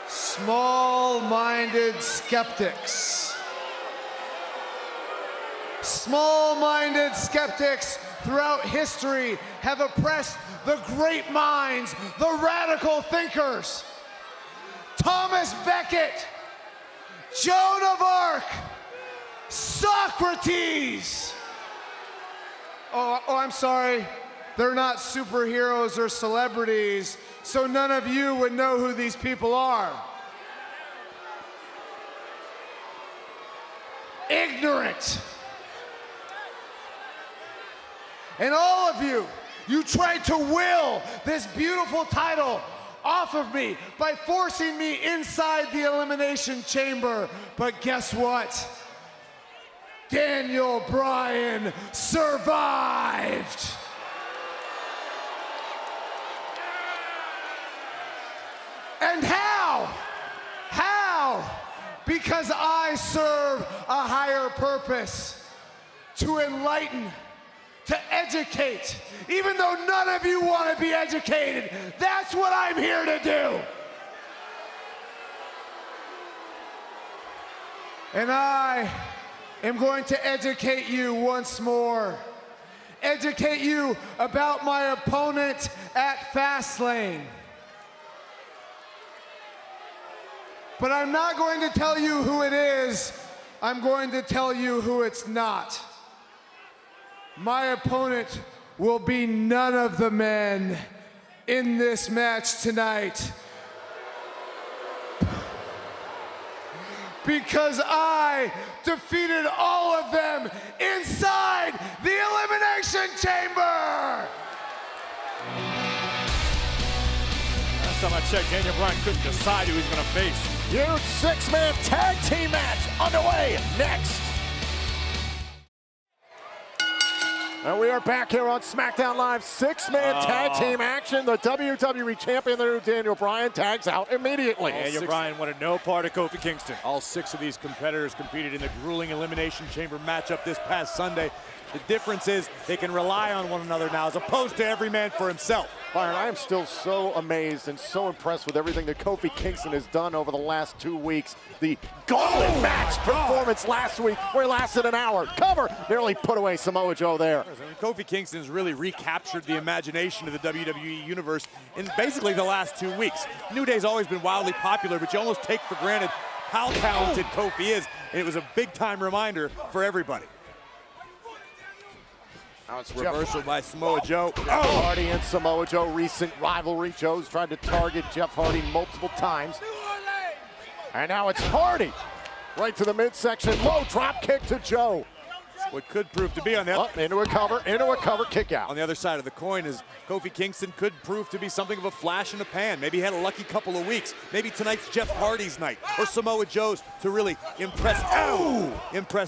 Small-minded skeptics. Small-minded skeptics throughout history have oppressed the great minds, the radical thinkers. Thomas Becket, Joan of Arc, Socrates. Oh, I'm sorry. They're not superheroes or celebrities, so none of you would know who these people are. Ignorant. And all of you, you tried to will this beautiful title off of me by forcing me inside the Elimination Chamber. But guess what? Daniel Bryan survived. And how? How? Because I serve a higher purpose, to enlighten, to educate. Even though none of you want to be educated, that's what I'm here to do. And I am going to educate you once more. Educate you about my opponent at Fastlane. But I'm not going to tell you who it is. I'm going to tell you who it's not. My opponent will be none of the men in this match tonight. Because I defeated all of them inside the Elimination Chamber! Last time I checked, Daniel Bryan couldn't decide who he was going to face. Huge six-man tag team match underway next. And we are back here on SmackDown Live. Six-man tag team action. The WWE Champion, the new Daniel Bryan, tags out immediately. Daniel Bryan wanted no part of Kofi Kingston. All 6 of these competitors competed in the grueling Elimination Chamber matchup this past Sunday. The difference is they can rely on one another now as opposed to every man for himself. Byron, I am still so amazed and so impressed with everything that Kofi Kingston has done over the last 2 weeks. The gauntlet match performance last week where he lasted an hour. Cover nearly put away Samoa Joe there. I mean, Kofi Kingston's really recaptured the imagination of the WWE Universe in basically the last 2 weeks. New Day's always been wildly popular, but you almost take for granted how talented Kofi is, and it was a big-time reminder for everybody. Now it's reversal by Samoa Joe. Jeff Hardy and Samoa Joe, recent rivalry. Joe's tried to target Jeff Hardy multiple times. And now it's Hardy. Right to the midsection. Low drop kick to Joe. What could prove to be on the into a cover, kick out. On the other side of the coin is Kofi Kingston could prove to be something of a flash in the pan. Maybe he had a lucky couple of weeks. Maybe tonight's Jeff Hardy's night or Samoa Joe's to really impress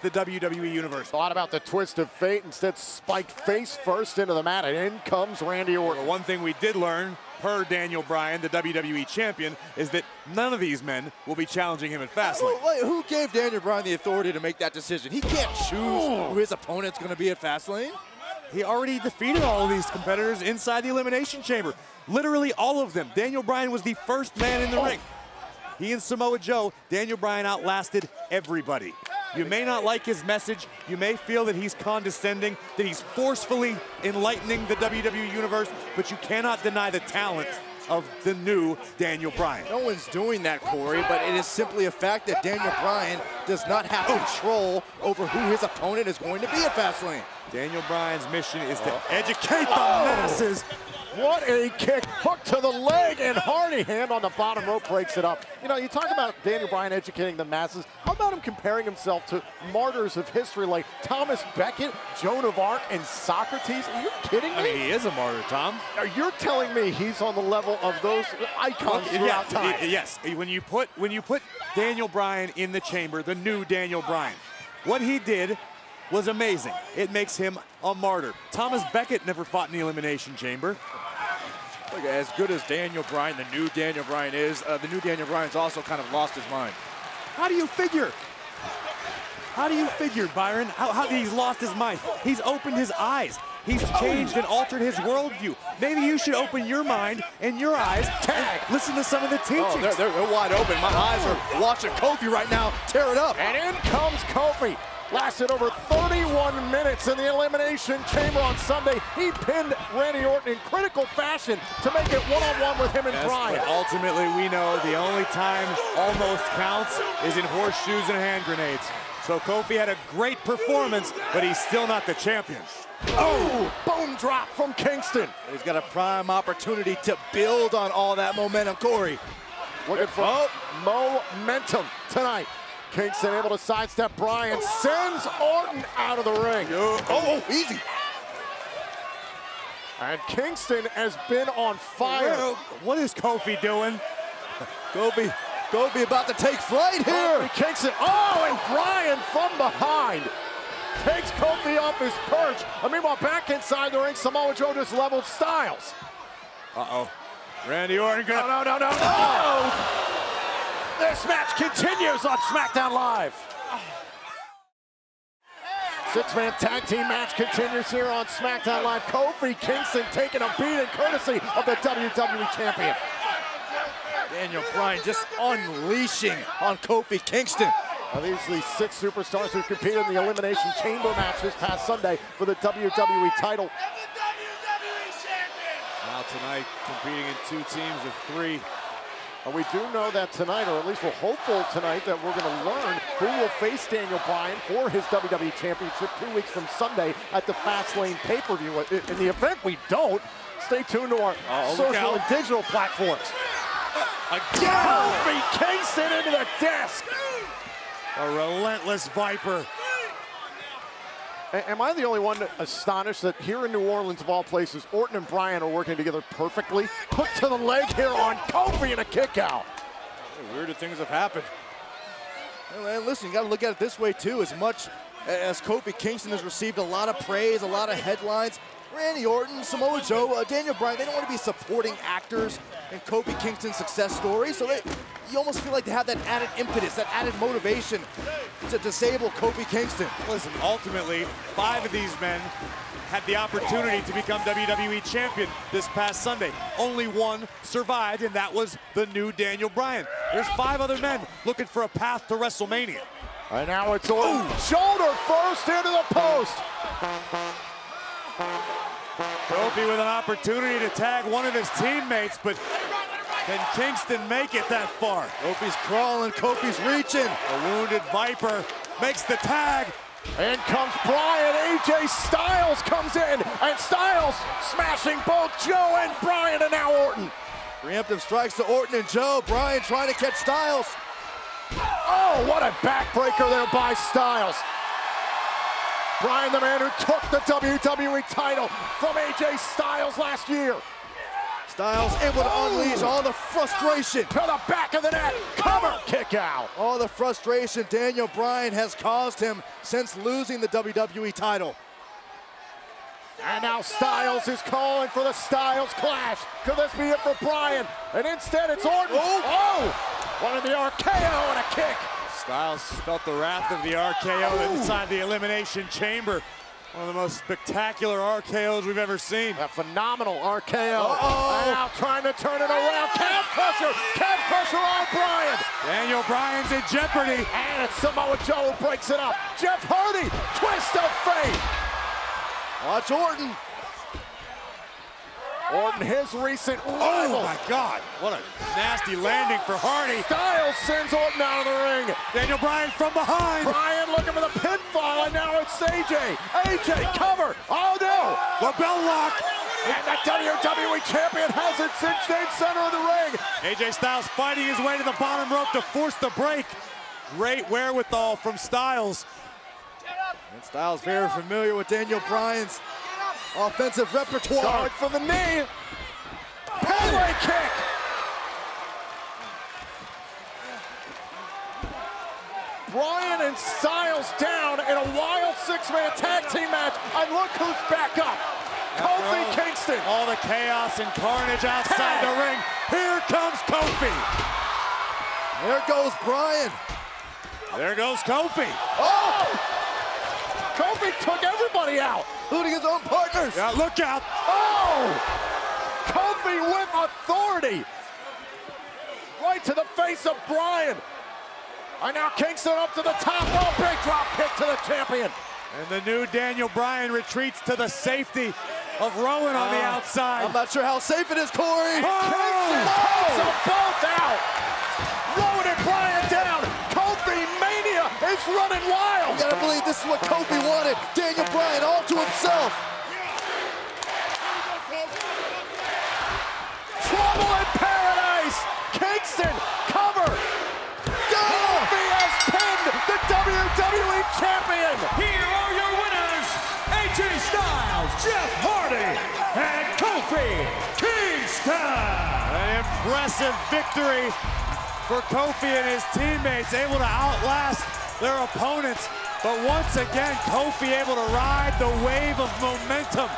the WWE Universe. Thought about the twist of fate, instead spiked face first into the mat, and in comes Randy Orton. Well, one thing we did learn, per Daniel Bryan, the WWE Champion, is that none of these men will be challenging him at Fastlane. Who gave Daniel Bryan the authority to make that decision? He can't choose who his opponent's going to be at Fastlane. He already defeated all of these competitors inside the Elimination Chamber. Literally all of them. Daniel Bryan was the first man in the ring. He and Samoa Joe, Daniel Bryan outlasted everybody. You may not like his message. You may feel that he's condescending, that he's forcefully enlightening the WWE Universe, but you cannot deny the talent of the new Daniel Bryan. No one's doing that, Corey, but it is simply a fact that Daniel Bryan does not have control over who his opponent is going to be at Fastlane. Daniel Bryan's mission is to educate the masses. What a kick, hook to the leg, and Hardy hand on the bottom rope breaks it up. You know, you talk about Daniel Bryan educating the masses. How about him comparing himself to martyrs of history like Thomas Becket, Joan of Arc, and Socrates? Are you kidding me? I mean, he is a martyr, Tom. You're telling me he's on the level of those icons throughout time? Yes, when you put Daniel Bryan in the chamber, the new Daniel Bryan, what he did was amazing. It makes him a martyr. Thomas Becket never fought in the Elimination Chamber. Look, as good as Daniel Bryan, the new Daniel Bryan is, the new Daniel Bryan's also kind of lost his mind. How do you figure? How do you figure, Byron? How he's lost his mind? He's opened his eyes. He's changed and altered his worldview. Maybe you should open your mind and your eyes and listen to some of the teachings. Oh, they're wide open. My eyes are watching Kofi right now tear it up. And in comes Kofi. Lasted over 31 minutes in the Elimination Chamber on Sunday. He pinned Randy Orton in critical fashion to make it one-on-one with him and Bryan. But ultimately, we know the only time almost counts is in horseshoes and hand grenades. So Kofi had a great performance, but he's still not the champion. Oh, bone drop from Kingston. He's got a prime opportunity to build on all that momentum, Corey. Looking for momentum tonight. Kingston able to sidestep Bryan, sends Orton out of the ring. Oh, easy. And Kingston has been on fire. What is Kofi doing? Kofi about to take flight here. Kofi Kingston, oh, and Bryan from behind takes Kofi off his perch. Meanwhile, back inside the ring, Samoa Joe just leveled Styles. Uh-oh. Randy Orton got... No. This match continues on SmackDown Live. Six-man tag team match continues here on SmackDown Live. Kofi Kingston taking a beating courtesy of the WWE Champion. Daniel Bryan just unleashing on Kofi Kingston. Now, these are the 6 superstars who competed in the Elimination Chamber match this past Sunday for the WWE title. Now tonight, competing in 2 teams of 3. We do know that tonight, or at least we're hopeful tonight, that we're going to learn who will face Daniel Bryan for his WWE Championship 2 weeks from Sunday at the Fastlane pay-per-view. In the event we don't, stay tuned to our social and digital platforms. Kofi Kingston into the desk. A relentless Viper. Am I the only one astonished that here in New Orleans, of all places, Orton and Bryan are working together perfectly? Hook to the leg here on Kofi and a kick out. Weirder things have happened. And listen, you got to look at it this way too. As much as Kofi Kingston has received a lot of praise, a lot of headlines, Randy Orton, Samoa Joe, Daniel Bryan, they don't want to be supporting actors in Kofi Kingston's success story. So you almost feel like they have that added impetus, that added motivation to disable Kofi Kingston. Listen, ultimately, 5 of these men had the opportunity to become WWE Champion this past Sunday. Only 1 survived, and that was the new Daniel Bryan. There's 5 other men looking for a path to WrestleMania. And now it's Orton. Shoulder first into the post. Kofi with an opportunity to tag one of his teammates, but can Kingston make it that far? Kofi's crawling, Kofi's reaching. A wounded Viper makes the tag. In comes Bryan. AJ Styles comes in, and Styles smashing both Joe and Bryan, and now Orton. Preemptive strikes to Orton and Joe. Bryan trying to catch Styles. Oh, what a backbreaker there by Styles. Bryan, the man who took the WWE title from AJ Styles last year. Styles able to unleash all the frustration. To the back of the net, cover, kick out. All the frustration Daniel Bryan has caused him since losing the WWE title. And now Styles is calling for the Styles Clash. Could this be it for Bryan? And instead it's Orton. One of the RKO and a kick. Styles felt the wrath of the RKO inside the Elimination Chamber. One of the most spectacular RKOs we've ever seen. A phenomenal RKO. And now trying to turn it around. Calf crusher on Bryan. Daniel Bryan's in jeopardy. And it's Samoa Joe who breaks it up. Jeff Hardy, twist of fate. Watch Orton. Orton, his recent Oh my God, what a nasty landing for Hardy. Styles sends Orton out of the ring. Daniel Bryan from behind. Bryan looking for the pinfall, and now it's AJ. AJ, cover. Oh no. The bell lock. And the WWE Champion has it cinched in center of the ring. AJ Styles fighting his way to the bottom rope to force the break. Great wherewithal from Styles. And Styles very familiar with Daniel Bryan's offensive repertoire. Going for the knee. Headway kick. Bryan and Styles down in a wild 6-man tag team match. And look who's back up. Kofi Kingston. All the chaos and carnage outside the ring. Here comes Kofi. There goes Bryan. There goes Kofi. Oh! Kofi Kofi took everybody out. including his own partners. Yeah, look out. Oh! Kofi with authority. Right to the face of Bryan. And now Kingston up to the top. Oh, big drop kick to the champion. And the new Daniel Bryan retreats to the safety of Rowan on the outside. I'm not sure how safe it is, Corey. Kingston takes them both out. Rowan and Bryan down. Kofi Mania is running wild. You gotta believe this is what Kofi wanted. Daniel Bryan all to himself. Trouble in paradise. Kingston, cover. Kofi has pinned the WWE Champion. Here are your winners, AJ Styles, Jeff Hardy, and Kofi Kingston. An impressive victory for Kofi and his teammates, able to outlast their opponents. But once again, Kofi able to ride the wave of momentum